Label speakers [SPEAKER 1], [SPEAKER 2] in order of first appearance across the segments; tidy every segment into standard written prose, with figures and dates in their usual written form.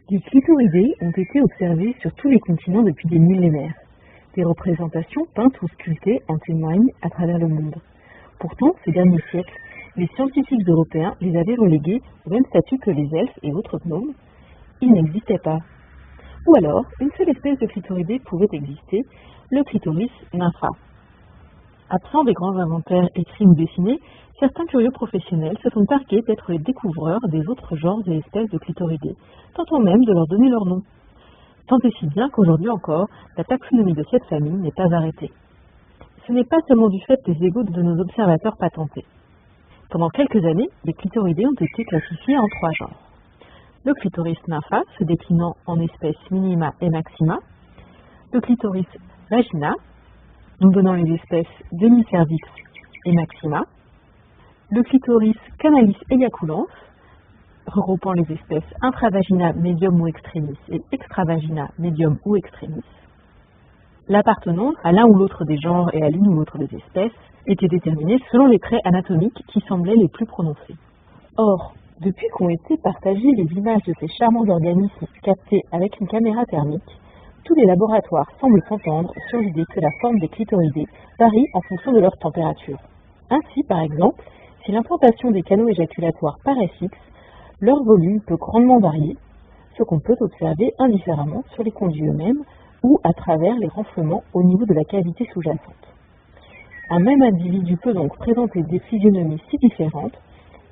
[SPEAKER 1] Les clitoridés ont été observés sur tous les continents depuis des millénaires. Des représentations peintes ou sculptées en témoignent à travers le monde. Pourtant, ces derniers siècles, les scientifiques européens les avaient relégués au même statut que les elfes et autres gnomes. Ils n'existaient pas. Ou alors, une seule espèce de clitoridé pouvait exister, le clitoris nympha. Absent des grands inventaires écrits ou dessinés, certains curieux professionnels se sont targués d'être les découvreurs des autres genres et espèces de clitoridés, tentant même de leur donner leur nom. Tant et si bien qu'aujourd'hui encore, la taxonomie de cette famille n'est pas arrêtée. Ce n'est pas seulement du fait des égos de nos observateurs patentés. Pendant quelques années, les clitoridés ont été classifiés en 3 genres. Le clitoris nympha, se déclinant en espèces minima et maxima, le clitoris vagina, nous donnant les espèces demi-cervix et maxima, le clitoris canalis ejaculans, regroupant les espèces intravagina medium ou extremis et extravagina medium ou extremis. L'appartenance à l'un ou l'autre des genres et à l'une ou l'autre des espèces était déterminée selon les traits anatomiques qui semblaient les plus prononcés. Or, depuis qu'ont été partagées les images de ces charmants organismes captés avec une caméra thermique, tous les laboratoires semblent s'entendre sur l'idée que la forme des clitoridés varie en fonction de leur température. Ainsi, par exemple, si l'implantation des canaux éjaculatoires paraît fixe, leur volume peut grandement varier, ce qu'on peut observer indifféremment sur les conduits eux-mêmes ou à travers les renflements au niveau de la cavité sous-jacente. Un même individu peut donc présenter des physionomies si différentes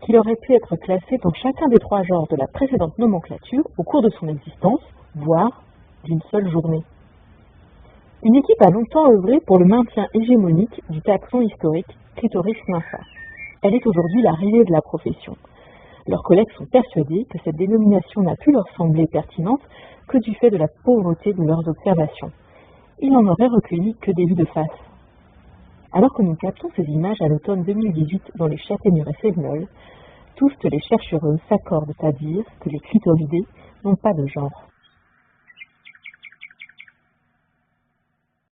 [SPEAKER 1] qu'il aurait pu être classé dans chacun des 3 genres de la précédente nomenclature au cours de son existence, voire d'une seule journée. Une équipe a longtemps œuvré pour le maintien hégémonique du taxon historique clitoris nympha. Elle est aujourd'hui la risée de la profession. Leurs collègues sont persuadés que cette dénomination n'a pu leur sembler pertinente que du fait de la pauvreté de leurs observations. Ils n'en auraient recueilli que des vues de face. Alors que nous captons ces images à l'automne 2018 dans les Châtaigneraies Cévenols, toutes les chercheuses s'accordent à dire que les clitoridés n'ont pas de genre.